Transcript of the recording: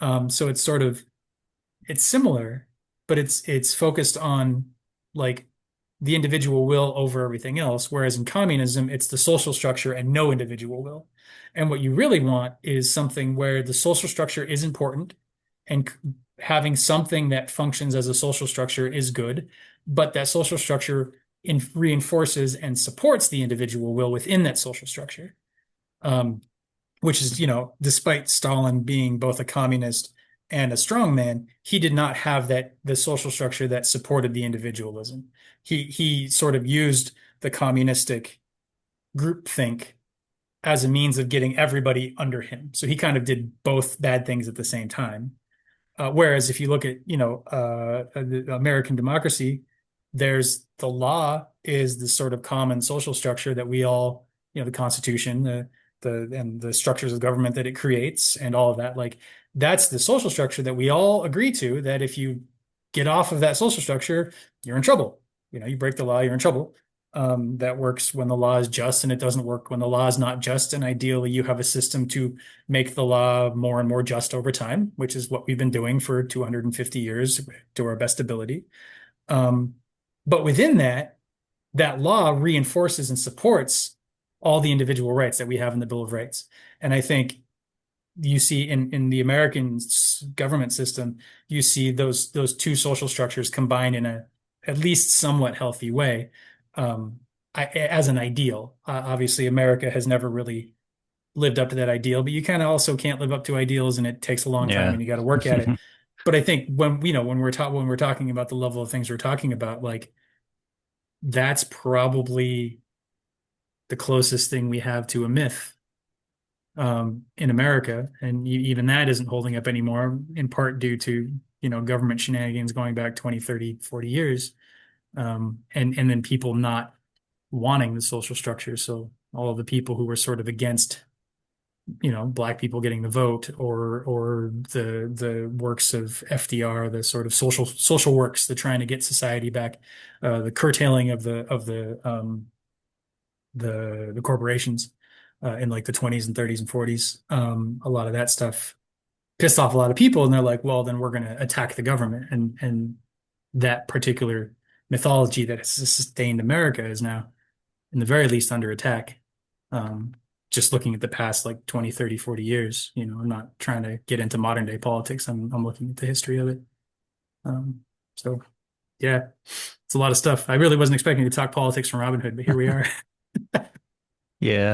So it's similar, but it's focused on like the individual will over everything else. Whereas in communism, it's the social structure and no individual will. And what you really want is something where the social structure is important and having something that functions as a social structure is good, but that social structure reinforces and supports the individual will within that social structure. Um, which is, despite Stalin being both a communist and a strongman, he did not have the social structure that supported the individualism. He sort of used the communistic groupthink as a means of getting everybody under him. So he kind of did both bad things at the same time. Whereas if you look at, the American democracy, there's the law is the sort of common social structure that we all, the Constitution, and the structures of government that it creates and all of that. Like that's the social structure that we all agree to, that if you get off of that social structure, you're in trouble. You break the law, you're in trouble. That works when the law is just, and it doesn't work when the law is not just. And ideally, you have a system to make the law more and more just over time, which is what we've been doing for 250 years to our best ability. Um, but within that law reinforces and supports all the individual rights that we have in the Bill of Rights. And I think you see in the American government system, you see those two social structures combined in a at least somewhat healthy way, as an ideal. Obviously, America has never really lived up to that ideal, but you kind of also can't live up to ideals, and it takes a long time, Yeah. and you got to work at it. But I think when we're talking about the level of things we're talking about, like that's probably the closest thing we have to a myth, in America. And even that isn't holding up anymore, in part due to, government shenanigans going back 20, 30, 40 years. And then people not wanting the social structure. So all of the people who were sort of against, black people getting the vote, or the works of FDR, the sort of social works, the trying to get society back, the curtailing of the corporations, in like the 20s and 30s and 40s. A lot of that stuff pissed off a lot of people, and they're like, well, then we're going to attack the government. And that particular mythology that has sustained America is now, in the very least, under attack. Um, just looking at the past like 20, 30, 40 years, I'm not trying to get into modern day politics. I'm looking at the history of it. Um, so yeah, it's a lot of stuff. I really wasn't expecting to talk politics from Robin Hood, but here we are. Yeah.